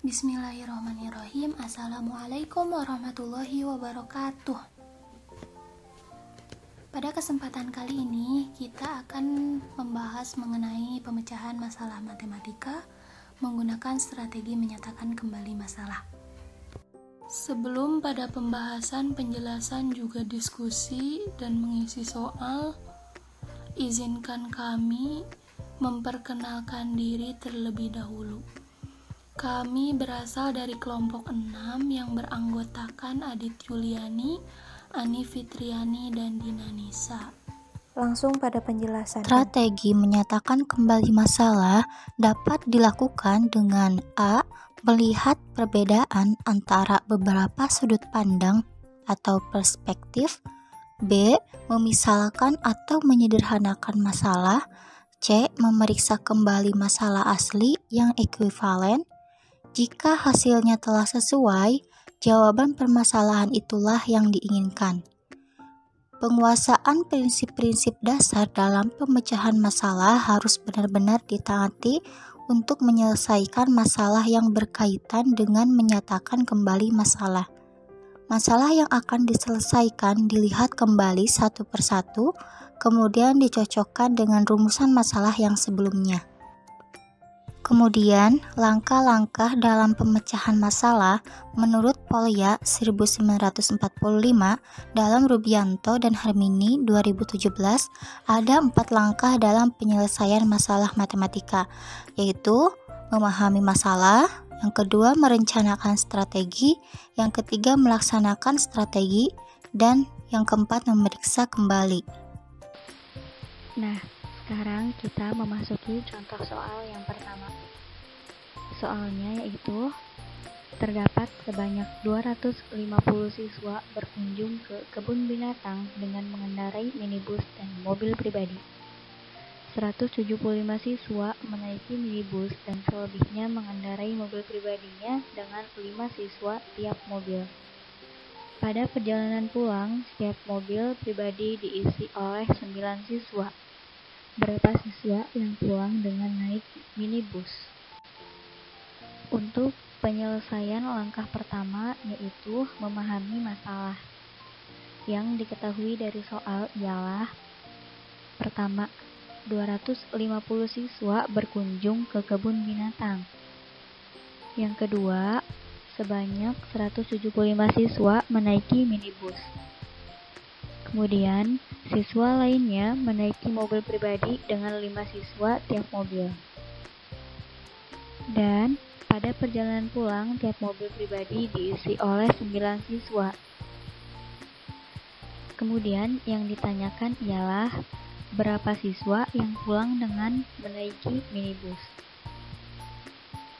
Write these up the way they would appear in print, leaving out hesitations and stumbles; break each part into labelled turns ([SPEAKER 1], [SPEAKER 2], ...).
[SPEAKER 1] Bismillahirrahmanirrahim. Assalamualaikum warahmatullahi wabarakatuh. Pada kesempatan kali ini kita akan membahas mengenai pemecahan masalah matematika menggunakan strategi menyatakan kembali masalah. Sebelum pada pembahasan, penjelasan juga diskusi dan mengisi soal, izinkan kami memperkenalkan diri terlebih dahulu. Kami berasal dari kelompok 6 yang beranggotakan Adit Yuliani, Ani Fitriani, dan Dina Nisa.
[SPEAKER 2] Langsung pada penjelasan.
[SPEAKER 3] Strategi menyatakan kembali masalah dapat dilakukan dengan A. Melihat perbedaan antara beberapa sudut pandang atau perspektif. B. Memisalkan atau menyederhanakan masalah. C. Memeriksa kembali masalah asli yang ekuivalen. Jika hasilnya telah sesuai, jawaban permasalahan itulah yang diinginkan. Penguasaan prinsip-prinsip dasar dalam pemecahan masalah harus benar-benar ditaati untuk menyelesaikan masalah yang berkaitan dengan menyatakan kembali masalah. Masalah yang akan diselesaikan dilihat kembali satu persatu, kemudian dicocokkan dengan rumusan masalah yang sebelumnya. Kemudian, langkah-langkah dalam pemecahan masalah menurut Polya 1945 dalam Rubianto dan Harmini 2017 ada 4 langkah dalam penyelesaian masalah matematika, yaitu memahami masalah, yang kedua merencanakan strategi, yang ketiga melaksanakan strategi, dan yang keempat memeriksa kembali.
[SPEAKER 4] Nah, sekarang kita memasuki contoh soal yang pertama. Soalnya yaitu terdapat sebanyak 250 siswa berkunjung ke kebun binatang dengan mengendarai minibus dan mobil pribadi. 175 siswa menaiki minibus dan selebihnya mengendarai mobil pribadinya dengan 5 siswa tiap mobil. Pada perjalanan pulang, setiap mobil pribadi diisi oleh 9 siswa. Berapa siswa yang pulang dengan naik minibus? Untuk penyelesaian langkah pertama yaitu memahami masalah. Yang diketahui dari soal ialah: pertama, 250 siswa berkunjung ke kebun binatang. Yang kedua, sebanyak 175 siswa menaiki minibus. Kemudian, siswa lainnya menaiki mobil pribadi dengan 5 siswa tiap mobil. Dan pada perjalanan pulang, tiap mobil pribadi diisi oleh 9 siswa. Kemudian, yang ditanyakan ialah berapa siswa yang pulang dengan menaiki minibus.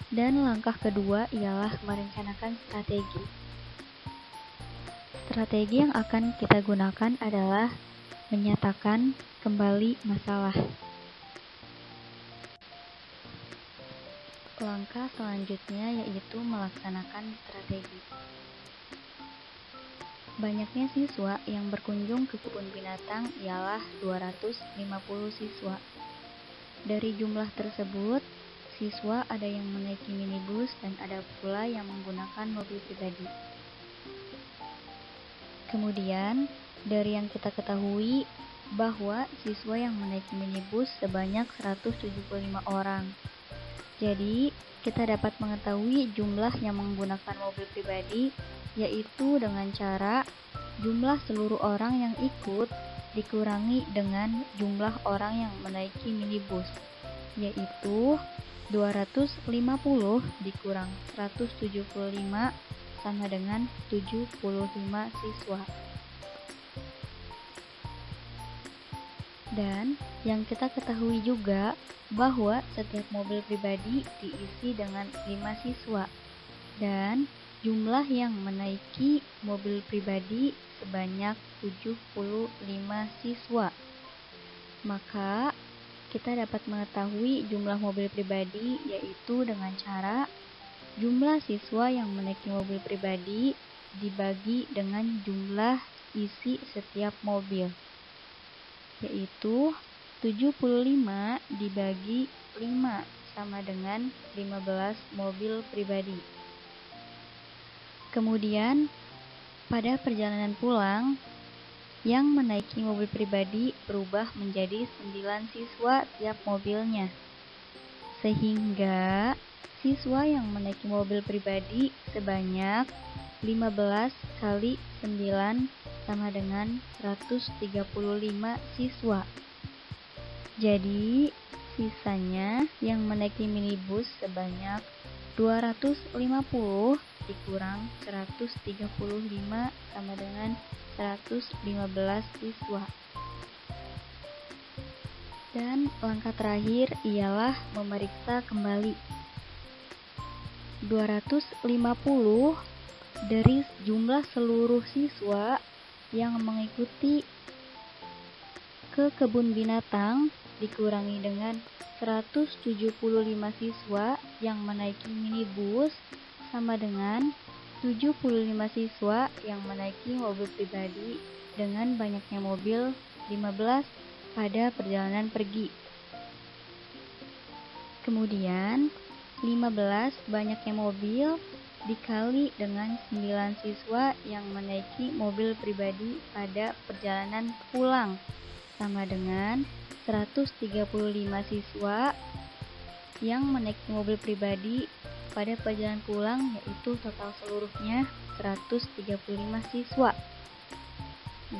[SPEAKER 4] Dan langkah kedua ialah merencanakan strategi. Strategi yang akan kita gunakan adalah menyatakan kembali masalah. Langkah selanjutnya yaitu melaksanakan strategi. Banyaknya siswa yang berkunjung ke kebun binatang ialah 250 siswa. Dari jumlah tersebut, siswa ada yang menaiki minibus dan ada pula yang menggunakan mobil pribadi. Kemudian, dari yang kita ketahui bahwa siswa yang menaiki minibus sebanyak 175 orang. Jadi, kita dapat mengetahui jumlah yang menggunakan mobil pribadi yaitu dengan cara jumlah seluruh orang yang ikut dikurangi dengan jumlah orang yang menaiki minibus, yaitu 250 dikurang 175 sama dengan 75 siswa. Dan yang kita ketahui juga bahwa setiap mobil pribadi diisi dengan 5 siswa dan jumlah yang menaiki mobil pribadi sebanyak 75 siswa. Maka kita dapat mengetahui jumlah mobil pribadi yaitu dengan cara jumlah siswa yang menaiki mobil pribadi dibagi dengan jumlah isi setiap mobil, yaitu 75 dibagi 5 sama dengan 15 mobil pribadi. Kemudian, pada perjalanan pulang, yang menaiki mobil pribadi berubah menjadi 9 siswa tiap mobilnya. Sehingga siswa yang menaiki mobil pribadi sebanyak 15 kali 9 sama dengan 135 siswa. Jadi, sisanya yang menaiki minibus sebanyak 250 dikurang 135 sama dengan 115 siswa. Dan langkah terakhir ialah memeriksa kembali 250 dari jumlah seluruh siswa yang mengikuti ke kebun binatang dikurangi dengan 175 siswa yang menaiki minibus sama dengan 75 siswa yang menaiki mobil pribadi dengan banyaknya mobil 15 pada perjalanan pergi. Kemudian 15 banyaknya mobil dikali dengan 9 siswa yang menaiki mobil pribadi pada perjalanan pulang sama dengan 135 siswa yang menaiki mobil pribadi pada perjalanan pulang, yaitu total seluruhnya 135 siswa.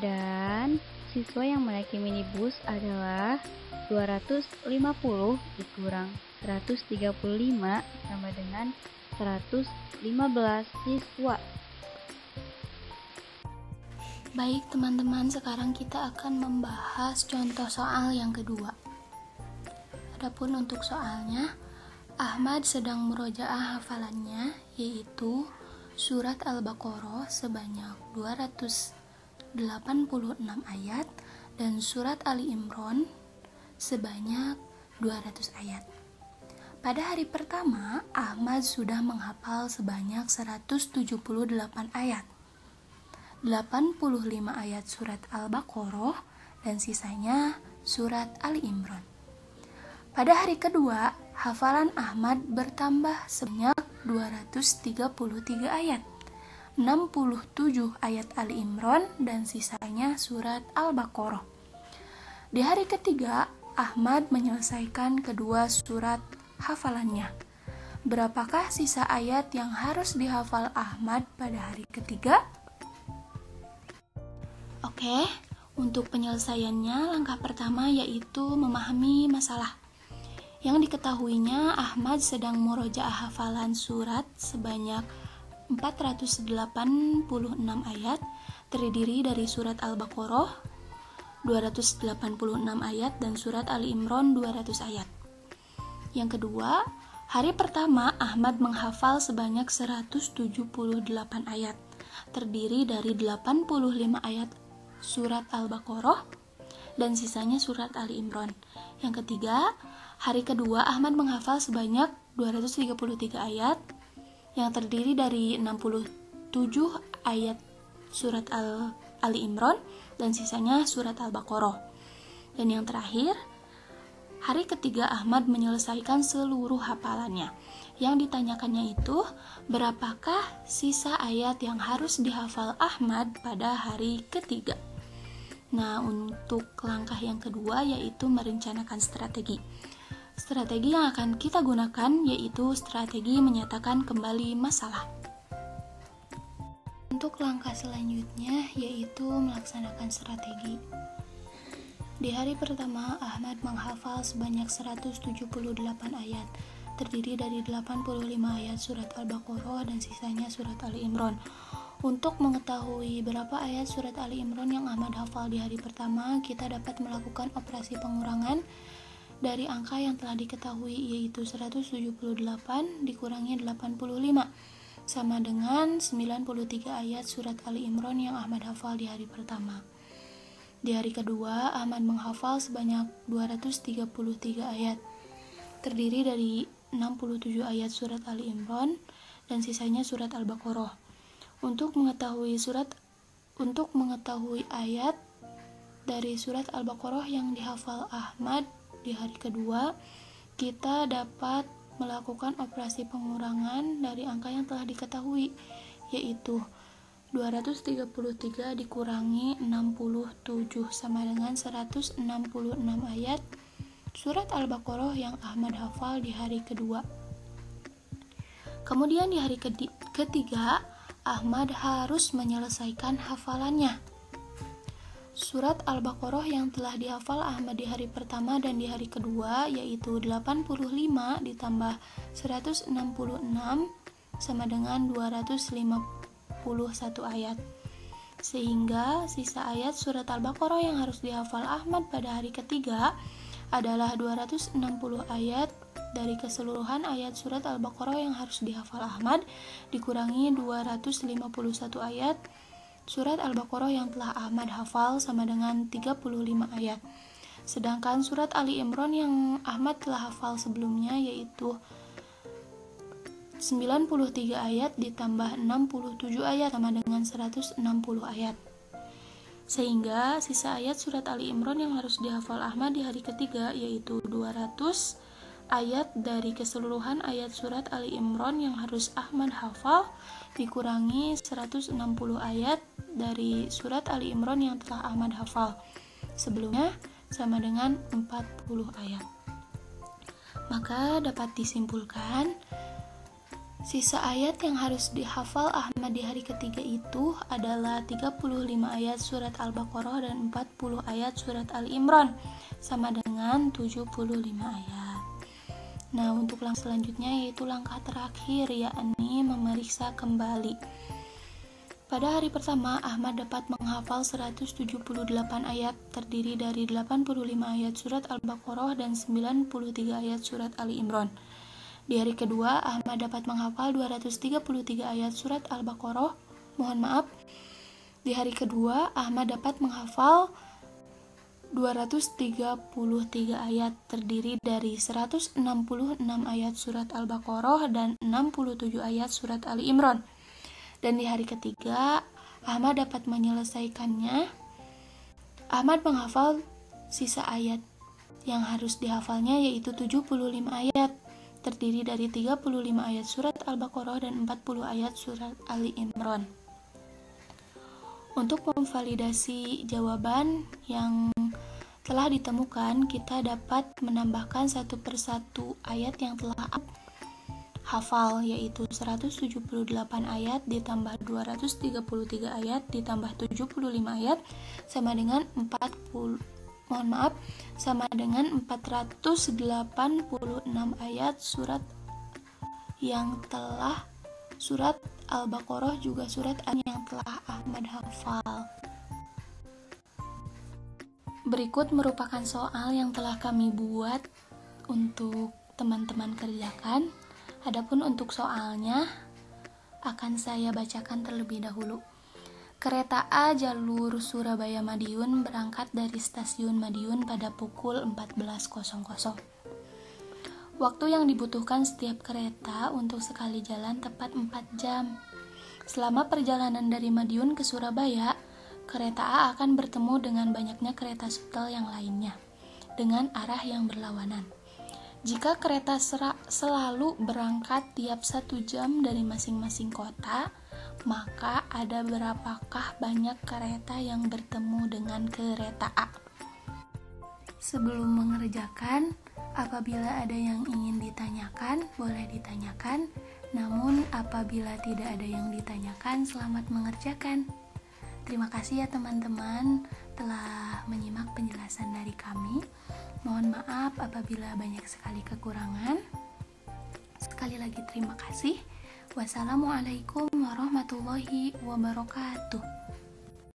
[SPEAKER 4] Dan siswa yang menaiki minibus adalah 250 dikurang 135 sama dengan 115 siswa.
[SPEAKER 1] Baik teman-teman, sekarang kita akan membahas contoh soal yang kedua. Adapun untuk soalnya, Ahmad sedang merojaah hafalannya, yaitu surat Al-Baqarah sebanyak 286 ayat dan surat Ali Imran sebanyak 200 ayat. Pada hari pertama, Ahmad sudah menghafal sebanyak 178 ayat, 85 ayat surat Al-Baqarah, dan sisanya surat Ali Imran. Pada hari kedua, hafalan Ahmad bertambah sebanyak 233 ayat, 67 ayat Ali Imran, dan sisanya surat Al-Baqarah. Di hari ketiga, Ahmad menyelesaikan kedua surat hafalannya. Berapakah sisa ayat yang harus dihafal Ahmad pada hari ketiga? Oke, untuk penyelesaiannya langkah pertama yaitu memahami masalah. Yang diketahuinya, Ahmad sedang murojaah hafalan surat sebanyak 486 ayat, terdiri dari surat Al-Baqarah 286 ayat dan surat Ali Imran 200 ayat. Yang kedua, hari pertama Ahmad menghafal sebanyak 178 ayat, terdiri dari 85 ayat surat Al-Baqarah dan sisanya surat Ali Imran. Yang ketiga, hari kedua Ahmad menghafal sebanyak 233 ayat yang terdiri dari 67 ayat surat Ali Imran dan sisanya surat Al-Baqarah. Dan yang terakhir, hari ketiga Ahmad menyelesaikan seluruh hafalannya. Yang ditanyakannya itu, berapakah sisa ayat yang harus dihafal Ahmad pada hari ketiga? Nah, untuk langkah yang kedua yaitu merencanakan strategi. Strategi yang akan kita gunakan yaitu strategi menyatakan kembali masalah. Untuk langkah selanjutnya yaitu melaksanakan strategi. Di hari pertama, Ahmad menghafal sebanyak 178 ayat, terdiri dari 85 ayat surat Al-Baqarah dan sisanya surat Ali Imran. Untuk mengetahui berapa ayat surat Ali Imran yang Ahmad hafal di hari pertama, kita dapat melakukan operasi pengurangan dari angka yang telah diketahui, yaitu 178 dikurangi 85, sama dengan 93 ayat surat Ali Imran yang Ahmad hafal di hari pertama. Di hari kedua, Ahmad menghafal sebanyak 233 ayat, terdiri dari 67 ayat surat Ali Imran dan sisanya surat Al-Baqarah. Untuk mengetahui ayat dari surat Al-Baqarah yang dihafal Ahmad di hari kedua, kita dapat melakukan operasi pengurangan dari angka yang telah diketahui, yaitu 233 dikurangi 67 sama dengan 166 ayat surat Al-Baqarah yang Ahmad hafal di hari kedua. Kemudian di hari ketiga, Ahmad harus menyelesaikan hafalannya. Surat Al-Baqarah yang telah dihafal Ahmad di hari pertama dan di hari kedua yaitu 85 ditambah 166 sama dengan 251 ayat. Sehingga sisa ayat surat Al-Baqarah yang harus dihafal Ahmad pada hari ketiga adalah 260 ayat dari keseluruhan ayat surat Al-Baqarah yang harus dihafal Ahmad dikurangi 251 ayat surat Al-Baqarah yang telah Ahmad hafal sama dengan 35 ayat. Sedangkan surat Ali Imran yang Ahmad telah hafal sebelumnya yaitu 93 ayat ditambah 67 ayat sama dengan 160 ayat. Sehingga sisa ayat surat Ali Imran yang harus dihafal Ahmad di hari ketiga yaitu 200 ayat dari keseluruhan ayat surat Ali Imran yang harus Ahmad hafal dikurangi 160 ayat dari surat Ali Imran yang telah Ahmad hafal sebelumnya sama dengan 40 ayat. Maka dapat disimpulkan sisa ayat yang harus dihafal Ahmad di hari ketiga itu adalah 35 ayat surat Al-Baqarah dan 40 ayat surat Ali Imran sama dengan 75 ayat. Nah, untuk langkah selanjutnya yaitu langkah terakhir, yakni memeriksa kembali. Pada hari pertama, Ahmad dapat menghafal 178 ayat terdiri dari 85 ayat surat Al-Baqarah dan 93 ayat surat Ali Imran. Di hari kedua, Ahmad dapat menghafal 233 ayat surat Al-Baqarah. Di hari kedua, Ahmad dapat menghafal 233 ayat terdiri dari 166 ayat surat Al-Baqarah dan 67 ayat surat Ali Imran. Dan di hari ketiga, Ahmad dapat menyelesaikannya. Ahmad menghafal sisa ayat yang harus dihafalnya yaitu 75 ayat terdiri dari 35 ayat surat Al-Baqarah dan 40 ayat surat Ali Imran. Untuk memvalidasi jawaban yang telah ditemukan, kita dapat menambahkan satu persatu ayat yang telah hafal, yaitu 178 ayat ditambah 233 ayat ditambah 75 ayat sama dengan 486 ayat surat yang telah surat Al-Baqarah juga surat yang telah Ahmad hafal. Berikut merupakan soal yang telah kami buat untuk teman-teman kerjakan. Adapun untuk soalnya akan saya bacakan terlebih dahulu. Kereta A jalur Surabaya Madiun berangkat dari stasiun Madiun pada pukul 14.00. Waktu yang dibutuhkan setiap kereta untuk sekali jalan tepat 4 jam. Selama perjalanan dari Madiun ke Surabaya, kereta A akan bertemu dengan banyaknya kereta shuttle yang lainnya dengan arah yang berlawanan. Jika kereta selalu berangkat tiap 1 jam dari masing-masing kota, maka ada berapakah banyak kereta yang bertemu dengan kereta A? Sebelum mengerjakan, apabila ada yang ingin ditanyakan, boleh ditanyakan. Namun apabila tidak ada yang ditanyakan, selamat mengerjakan. Terima kasih ya teman-teman telah menyimak penjelasan dari kami. Mohon maaf apabila banyak sekali kekurangan. Sekali lagi terima kasih. Wassalamualaikum warahmatullahi wabarakatuh.